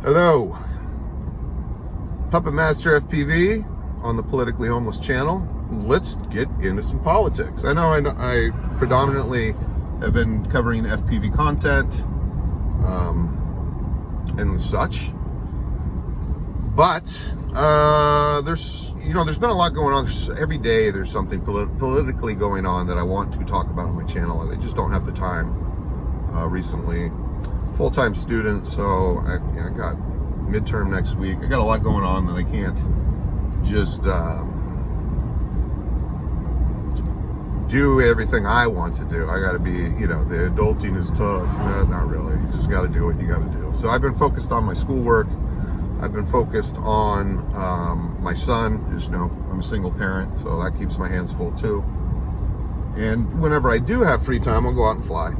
Hello, Puppet Master FPV on the Politically Homeless channel. Let's get into some politics. I know I predominantly have been covering FPV content and such, but there's been a lot going on. Every day there's something politically going on that I want to talk about on my channel, and I just don't have the time. Recently, full-time student, so I got midterm next week. I got a lot going on that I can't just do everything I want to do. I got to be, the adulting is tough. Not really. You just got to do what you got to do. So I've been focused on my schoolwork. I've been focused on my son. Just I'm a single parent, so that keeps my hands full too. And whenever I do have free time, I'll go out and fly.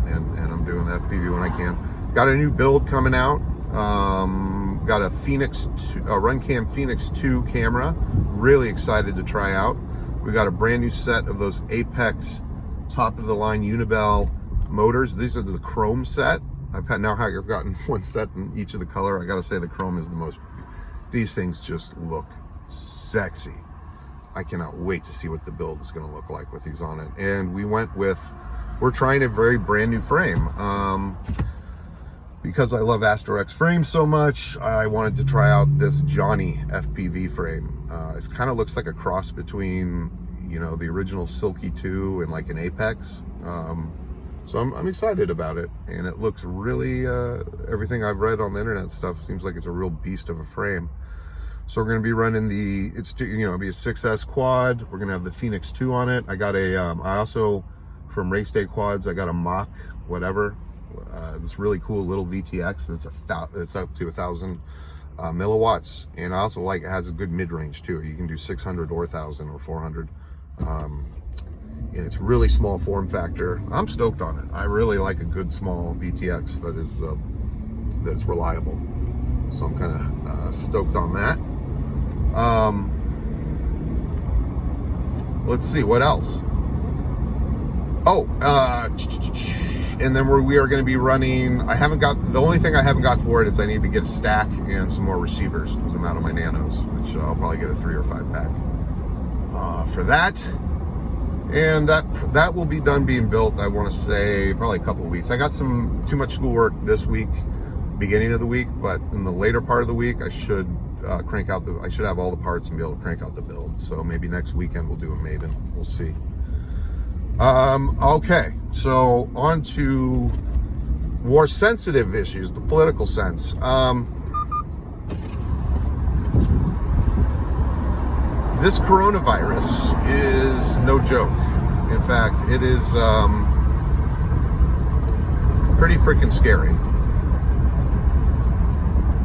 And I'm doing the FPV when I can. Got a new build coming out. Got a RunCam Phoenix 2 camera. Really excited to try out. We got a brand new set of those Apex top of the line Unibel motors. These are the chrome set. I've gotten one set in each of the color. I gotta say the chrome is the most. These things just look sexy. I cannot wait to see what the build is gonna look like with these on it. And we're trying a very brand new frame. Because I love Astro X frames so much, I wanted to try out this Johnny FPV frame. It kind of looks like a cross between, the original Silky 2 and like an Apex. So I'm excited about it, and it looks really, everything I've read on the internet stuff seems like it's a real beast of a frame. So we're going to be running it'll be a 6S quad. We're going to have the Phoenix 2 on it. I got I also, from Race Day Quads, I got a Mach whatever, this really cool little VTX that's up to 1,000 milliwatts, and I also it has a good mid-range too. You can do 600 or 1,000 or 400, and it's really small form factor. I'm stoked on it. I really like a good small VTX that is reliable. So I'm kind of stoked on that. Let's see what else. And then we are going to be running. The only thing I haven't got for it is I need to get a stack and some more receivers because I'm out of my nanos, which I'll probably get a 3 or 5 pack for that. And that will be done being built, I want to say, probably a couple of weeks. I got too much schoolwork this week, beginning of the week, but in the later part of the week, I should I should have all the parts and be able to crank out the build. So maybe next weekend we'll do a maiden. We'll see. Okay, so on to more sensitive issues, the political sense. This coronavirus is no joke. In fact, it is pretty freaking scary.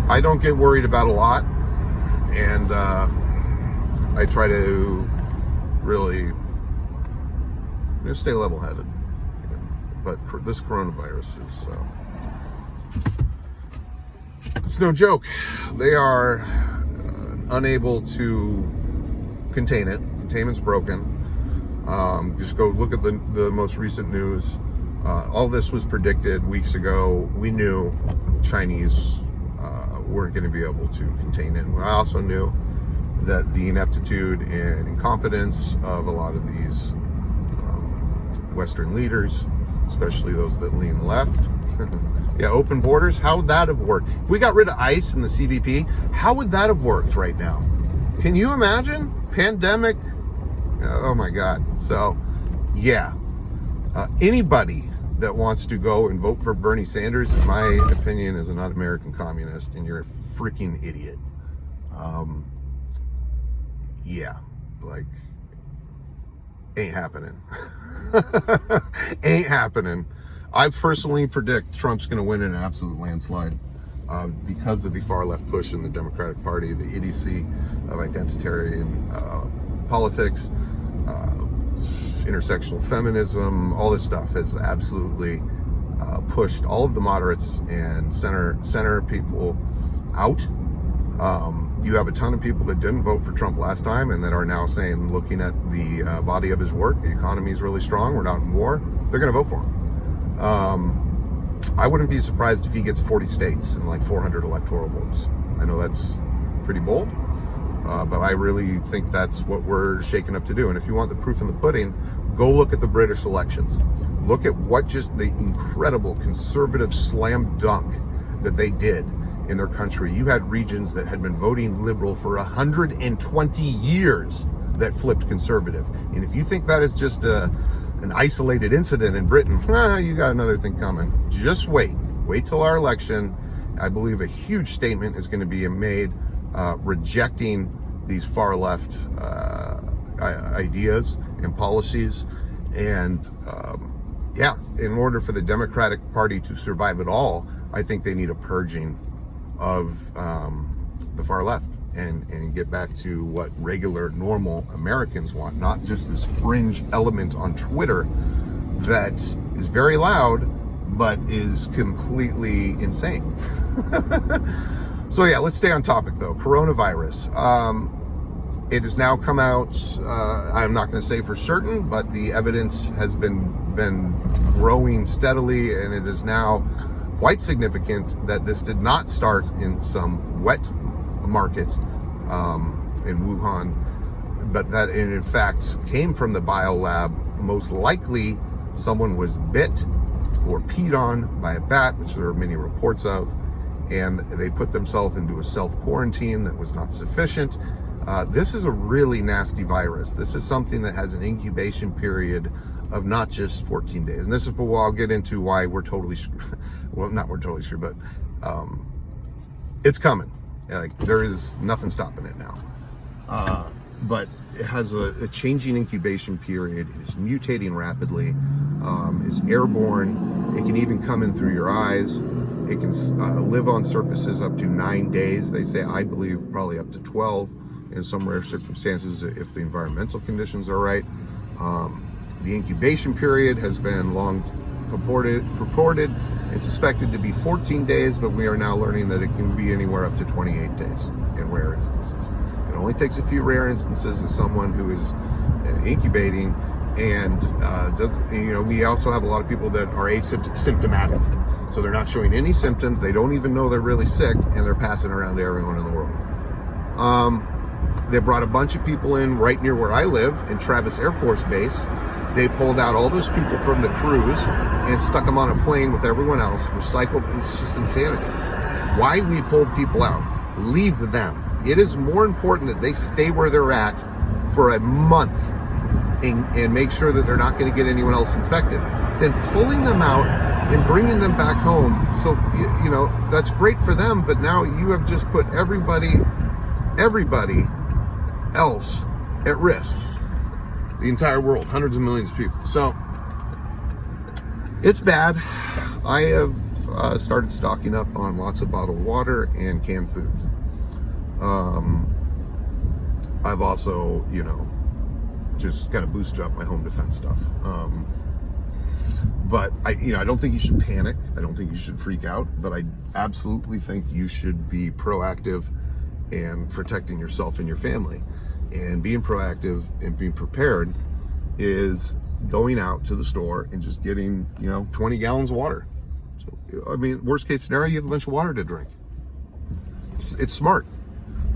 I don't get worried about a lot, and I try to really stay level-headed. But this coronavirus it's no joke. They are unable to contain it. Containment's broken. Just go look at the most recent news. All this was predicted weeks ago. We knew Chinese weren't going to be able to contain it. I also knew that the ineptitude and incompetence of a lot of these Western leaders, especially those that lean left. Yeah, open borders, how would that have worked? If we got rid of ICE and the CBP, how would that have worked right now? Can you imagine? Pandemic, oh my God. So, yeah, anybody that wants to go and vote for Bernie Sanders, in my opinion, is an un-American communist, and you're a freaking idiot. Yeah, ain't happening. Ain't happening. I personally predict Trump's going to win in an absolute landslide because of the far left push in the Democratic Party, the idiocy of identitarian politics, intersectional feminism, all this stuff has absolutely pushed all of the moderates and center people out. You have a ton of people that didn't vote for Trump last time and that are now saying, looking at the body of his work, the economy is really strong, we're not in war, they're going to vote for him. I wouldn't be surprised if he gets 40 states and like 400 electoral votes. I know that's pretty bold, but I really think that's what we're shaking up to do. And if you want the proof in the pudding, go look at the British elections. Look at what just the incredible conservative slam dunk that they did in their country. You had regions that had been voting liberal for 120 years that flipped conservative. And if you think that is just an isolated incident in Britain, you got another thing coming. Just wait till our election. I believe a huge statement is going to be made rejecting these far left ideas and policies. And yeah, in order for the Democratic Party to survive at all, I think they need a purging of the far left and get back to what regular, normal Americans want, not just this fringe element on Twitter that is very loud, but is completely insane. So yeah, let's stay on topic though. Coronavirus. It has now come out, I'm not going to say for certain, but the evidence has been growing steadily, and it is now quite significant that this did not start in some wet market in Wuhan, but that it in fact came from the biolab. Most likely someone was bit or peed on by a bat, which there are many reports of, and they put themselves into a self-quarantine that was not sufficient. This is a really nasty virus. This is something that has an incubation period of not just 14 days. And this is where I'll get into why we're totally well, not we're totally screwed, but it's coming. Like, there is nothing stopping it now. But it has a changing incubation period. It is mutating rapidly. It's airborne. It can even come in through your eyes. It can live on surfaces up to 9 days. They say, I believe, probably up to 12 in some rare circumstances if the environmental conditions are right. The incubation period has been long purported and suspected to be 14 days, but we are now learning that it can be anywhere up to 28 days in rare instances. It only takes a few rare instances of someone who is incubating and we also have a lot of people that are asymptomatic. So they're not showing any symptoms. They don't even know they're really sick, and they're passing around to everyone in the world. They brought a bunch of people in right near where I live in Travis Air Force Base. They pulled out all those people from the cruise and stuck them on a plane with everyone else, recycled. It's just insanity. Why we pulled people out? Leave them. It is more important that they stay where they're at for a month and make sure that they're not going to get anyone else infected than pulling them out and bringing them back home. So, that's great for them, but now you have just put everybody else at risk. The entire world, hundreds of millions of people. So it's bad. I have started stocking up on lots of bottled water and canned foods. I've also, just kind of boosted up my home defense stuff. But I don't think you should panic. I don't think you should freak out, but I absolutely think you should be proactive and protecting yourself and your family. And being proactive and being prepared is going out to the store and just getting, 20 gallons of water. So, worst case scenario, you have a bunch of water to drink. It's smart.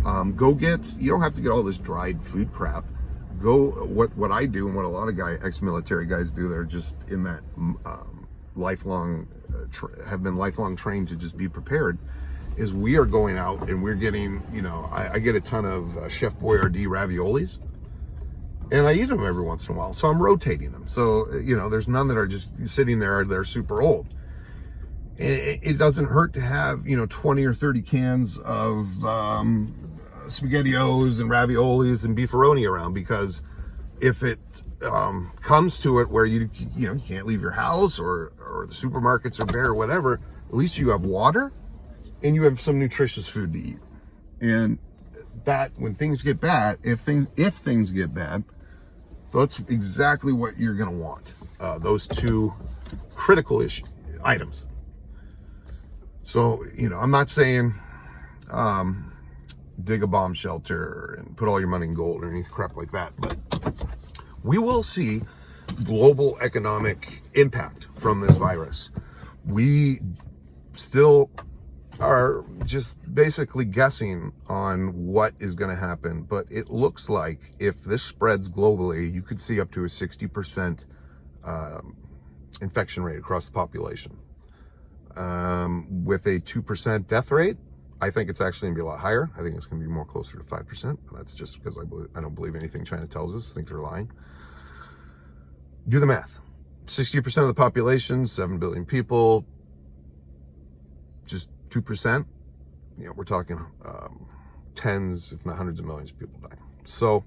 You don't have to get all this dried food crap. What I do and what a lot of ex-military guys do, they're just in that have been lifelong trained to just be prepared, is we are going out and we're getting, I get a ton of Chef Boyardee raviolis, and I eat them every once in a while. So I'm rotating them. So, there's none that are just sitting there, they're super old. It doesn't hurt to have, 20 or 30 cans of SpaghettiOs and raviolis and beefaroni around, because if it comes to it where you can't leave your house or the supermarkets are bare or whatever, at least you have water and you have some nutritious food to eat. And that, when things get bad, if things get bad, that's exactly what you're going to want. Those two critical items. So, I'm not saying dig a bomb shelter and put all your money in gold or any crap like that, but we will see global economic impact from this virus. we still are just basically guessing on what is going to happen. But it looks like if this spreads globally, you could see up to a 60% infection rate across the population. With a 2% death rate, I think it's actually going to be a lot higher. I think it's going to be more closer to 5%. That's just because I don't believe anything China tells us. I think they're lying. Do the math. 60% of the population, 7 billion people, just 2%. You know, we're talking tens, if not hundreds of millions of people dying. So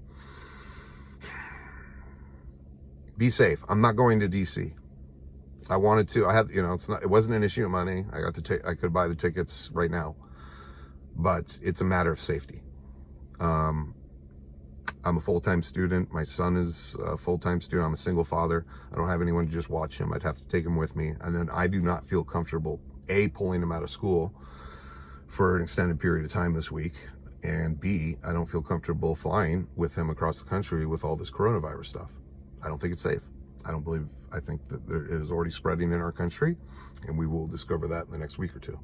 be safe. I'm not going to DC. I wanted to. I have, you know, it wasn't an issue of money. I could buy the tickets right now, but it's a matter of safety. I'm a full-time student. My son is a full-time student. I'm a single father. I don't have anyone to just watch him. I'd have to take him with me. And then I do not feel comfortable, A, pulling him out of school for an extended period of time this week. And B, I don't feel comfortable flying with him across the country with all this coronavirus stuff. I don't think it's safe. I think that it is already spreading in our country, and we will discover that in the next week or two.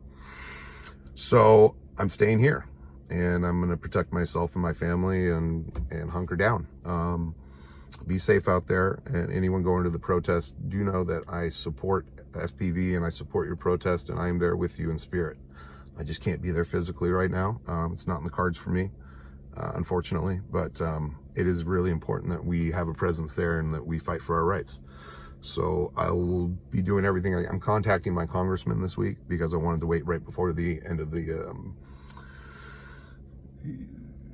So I'm staying here, and I'm going to protect myself and my family and hunker down. Be safe out there, and anyone going to the protest, do know that I support FPV and I support your protest, and I am there with you in spirit. I just can't be there physically right now. It's not in the cards for me, unfortunately, but it is really important that we have a presence there and that we fight for our rights. So I will be doing everything. I'm contacting my congressman this week because I wanted to wait right before the end of the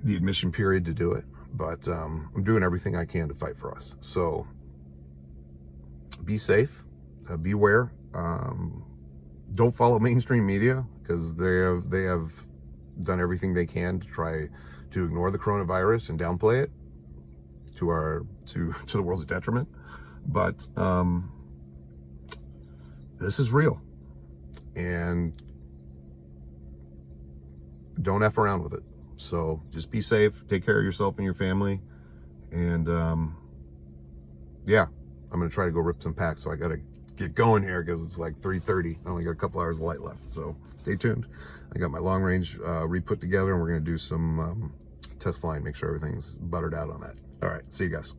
admission period to do it. But I'm doing everything I can to fight for us. So be safe, beware. Don't follow mainstream media because they have done everything they can to try to ignore the coronavirus and downplay it to the world's detriment. But this is real, and don't F around with it. So just be safe, take care of yourself and your family, and yeah, I'm gonna try to go rip some packs. So I gotta get going here because it's like 3:30. I only got a couple hours of light left, so stay tuned. I got my long range re-put together, and we're gonna do some test flying, make sure everything's buttered out on that. All right, see you guys.